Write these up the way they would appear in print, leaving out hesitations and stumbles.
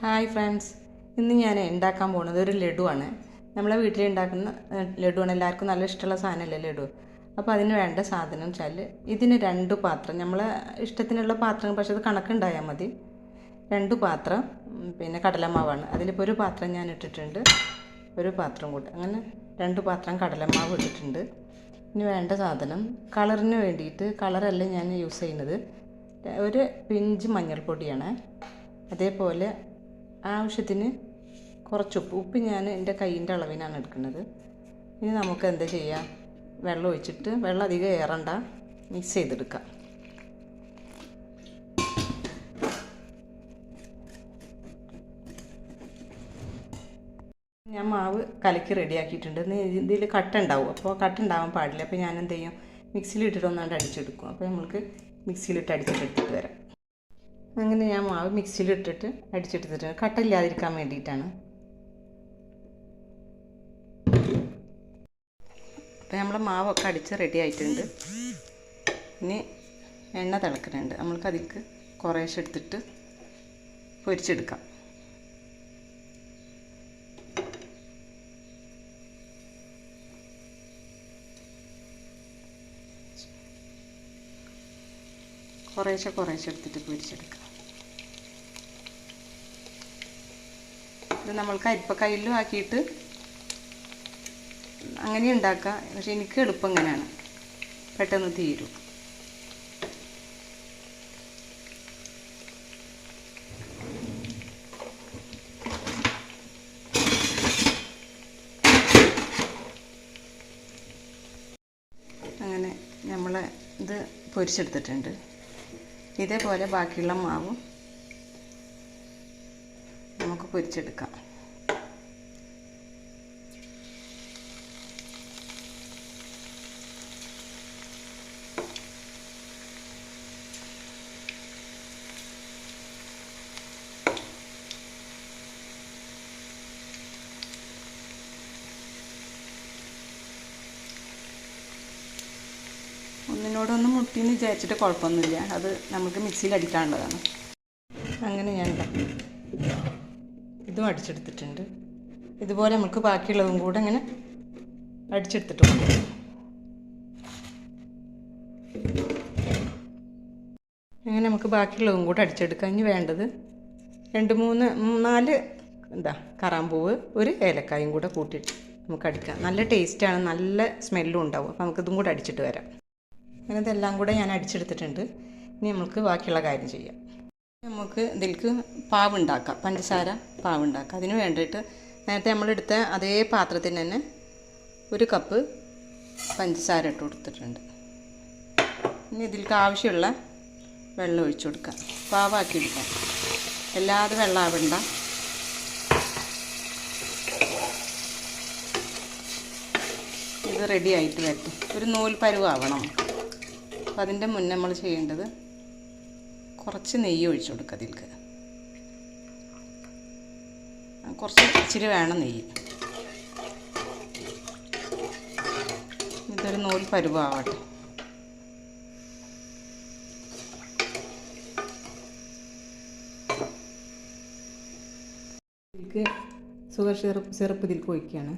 Hi friends, ഇന്ന് ഞാൻ ഉണ്ടാക്കാൻ പോകുന്നത് ഒരു ലഡുവാണ്. നമ്മളെ വീട്ടിലുണ്ടാക്കുന്ന ലഡുവാണ്. എല്ലാവർക്കും നല്ല ഇഷ്ടമുള്ള സാധനമല്ലേ ലഡു. അപ്പോൾ അതിന് വേണ്ട സാധനം വെച്ചാൽ ഇതിന് 2 പാത്രം, നമ്മളെ ഇഷ്ടത്തിനുള്ള പാത്രം, പക്ഷേ അത് കണക്കുണ്ടായാൽ മതി. 2 പാത്രം പിന്നെ കടലമാവാണ്. അതിലിപ്പോൾ ഒരു പാത്രം ഞാൻ ഇട്ടിട്ടുണ്ട്, ഒരു പാത്രം കൂടി, അങ്ങനെ 2 പാത്രം കടലമാവ് ഇട്ടിട്ടുണ്ട്. ഇനി വേണ്ട സാധനം കളറിന് വേണ്ടിയിട്ട്, കളറല്ല ഞാൻ യൂസ് ചെയ്യുന്നത്, ഒരു പിഞ്ച് മഞ്ഞൾപ്പൊടിയാണ്. അതേപോലെ ആവശ്യത്തിന് കുറച്ച് ഉപ്പ് ഞാൻ എൻ്റെ കയ്യിൻ്റെ അളവിനാണ് എടുക്കുന്നത്. ഇനി നമുക്ക് എന്താ ചെയ്യാം, വെള്ളം ഒഴിച്ചിട്ട്, വെള്ളം അധികം ഏറണ്ട, മിക്സ് ചെയ്തെടുക്കാം. ഞാൻ മാവ് കലക്കി റെഡിയാക്കിയിട്ടുണ്ട്. ഇതിൽ കട്ട ഉണ്ടാവും, അപ്പോൾ കട്ട ഉണ്ടാവാൻ പാടില്ല. അപ്പോൾ ഞാൻ എന്ത് ചെയ്യും, മിക്സിയിലിട്ടിട്ട് ഒന്നാണ്ട് അടിച്ചെടുക്കും. അപ്പോൾ നമുക്ക് മിക്സിയിലിട്ട് അടിച്ചെടുത്തിട്ട് വരാം. അങ്ങനെ ഞാൻ മാവ് മിക്സിയിലിട്ടിട്ട് അടിച്ചെടുത്തിട്ട് കട്ടയില്ലാതിരിക്കാൻ വേണ്ടിയിട്ടാണ്. അപ്പോൾ നമ്മളെ മാവൊക്കെ അടിച്ച് റെഡി ആയിട്ടുണ്ട്. ഇനി എണ്ണ തിളക്കുന്നുണ്ട്, നമ്മൾക്ക് അതിലേക്ക് കുറേശ്ശെ എടുത്തിട്ട് പൊരിച്ചെടുക്കാം. കുറേശ്ശെ എടുത്തിട്ട് പൊരിച്ചെടുക്കാം. ഇത് നമ്മൾക്ക് അരിപ്പക്കയിലും ആക്കിയിട്ട് അങ്ങനെ ഉണ്ടാക്കാം. പക്ഷെ എനിക്ക് എളുപ്പം ഇങ്ങനെയാണ്, പെട്ടെന്ന് തീരും. അങ്ങനെ നമ്മൾ ഇത് പൊരിച്ചെടുത്തിട്ടുണ്ട്. ഇതേപോലെ ബാക്കിയുള്ള മാവും നമുക്ക് പൊരിച്ചെടുക്കാം. ഒന്നിനോടൊന്നും മുട്ടിന്ന് വിചാരിച്ചിട്ട് കുഴപ്പമൊന്നുമില്ല, അത് നമുക്ക് മിക്സിയിൽ അടിക്കാനുള്ളതാണ്. അങ്ങനെ ഞാൻ ഇതും അടിച്ചെടുത്തിട്ടുണ്ട്. ഇതുപോലെ നമുക്ക് ബാക്കിയുള്ളതും കൂടെ അങ്ങനെ അടിച്ചെടുത്തിട്ട് കൊടുക്കും. അങ്ങനെ നമുക്ക് ബാക്കിയുള്ളതും കൂടെ അടിച്ചെടുക്കാം. ഇനി വേണ്ടത് 4 കറാമ്പൂവ്, ഒരു ഏലക്കായും കൂടെ കൂട്ടിയിട്ട് നമുക്ക് അടിക്കാം. നല്ല ടേസ്റ്റാണ്, നല്ല സ്മെല്ലും ഉണ്ടാവും. അപ്പോൾ നമുക്കിതും കൂടെ അടിച്ചിട്ട് വരാം. അങ്ങനെ ഇതെല്ലാം കൂടെ ഞാൻ അടിച്ചെടുത്തിട്ടുണ്ട്. ഇനി നമുക്ക് ബാക്കിയുള്ള കാര്യം ചെയ്യാം. നമുക്ക് ഇതിലേക്ക് പാവുണ്ടാക്കാം, പഞ്ചസാര പാവുണ്ടാക്കാം. അതിന് വേണ്ടിയിട്ട് നേരത്തെ നമ്മളെടുത്ത അതേ പാത്രത്തിന് തന്നെ 1 കപ്പ് പഞ്ചസാര ഇട്ട് കൊടുത്തിട്ടുണ്ട്. ഇനി ഇതിലേക്ക് ആവശ്യമുള്ള വെള്ളം ഒഴിച്ചു കൊടുക്കാം, പാവാക്കി എടുക്കാം. എല്ലാതും വെള്ളം ആവണ്ട. ഇത് റെഡി ആയിട്ട് വരട്ടെ, ഒരു നൂൽ പരുവാവണം. അപ്പോൾ അതിൻ്റെ മുന്നേ നമ്മൾ ചെയ്യേണ്ടത് കുറച്ച് നെയ്യ് ഒഴിച്ചു കൊടുക്കുക. അതിലേക്ക് കുറച്ച് ഇച്ചിരി വേണം നെയ്യ്. ഇതൊരു നൂൽ പരുവാവട്ടെ. ഇതിലേക്ക് ഷുഗർ സിറപ്പ് ഇതിലേക്ക് ഒഴിക്കുകയാണ്.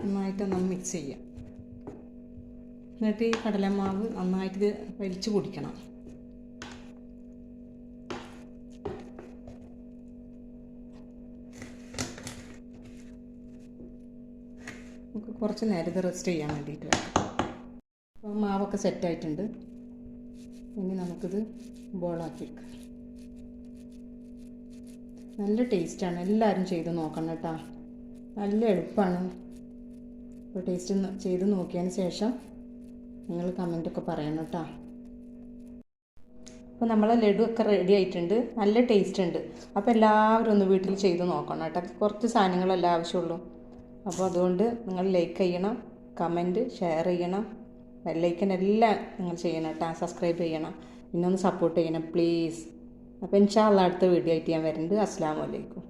നന്നായിട്ടൊന്ന് മിക്സ് ചെയ്യാം. എന്നിട്ട് ഈ കടലമാവ് നന്നായിട്ട് ഇത് വലിച്ചു കുടിക്കണം. നമുക്ക് കുറച്ച് നേരം ഇത് റെസ്റ്റ് ചെയ്യാൻ വേണ്ടിയിട്ട് വേണം. അപ്പോൾ മാവൊക്കെ സെറ്റായിട്ടുണ്ട്. ഇനി നമുക്കിത് ബോളാക്കി വെക്കാം. നല്ല ടേസ്റ്റാണ്, എല്ലാവരും ചെയ്ത് നോക്കണം കേട്ടോ. നല്ല എളുപ്പമാണ്. അപ്പോൾ ടേസ്റ്റ് ചെയ്ത് നോക്കിയതിന് ശേഷം നിങ്ങൾ കമൻറ്റൊക്കെ പറയണം കേട്ടോ. അപ്പോൾ നമ്മളെ ലഡു ഒക്കെ റെഡി ആയിട്ടുണ്ട്, നല്ല ടേസ്റ്റ് ഉണ്ട്. അപ്പോൾ എല്ലാവരും ഒന്ന് വീട്ടിൽ ചെയ്ത് നോക്കണം കേട്ടോ. കുറച്ച് സാധനങ്ങളല്ലേ ആവശ്യമുള്ളൂ. അപ്പോൾ അതുകൊണ്ട് നിങ്ങൾ ലൈക്ക് ചെയ്യണം, കമൻറ്റ്, ഷെയർ ചെയ്യണം, ബെല്ലൈക്കൻ എല്ലാം നിങ്ങൾ ചെയ്യണം കേട്ടോ. സബ്സ്ക്രൈബ് ചെയ്യണം, പിന്നെ ഒന്ന് സപ്പോർട്ട് ചെയ്യണം പ്ലീസ്. അപ്പോൾ ഇൻഷാ അല്ലാഹ് അടുത്ത വീഡിയോ ആയിട്ട് ഞാൻ വരുന്നുണ്ട്. അസ്സലാമു അലൈക്കും.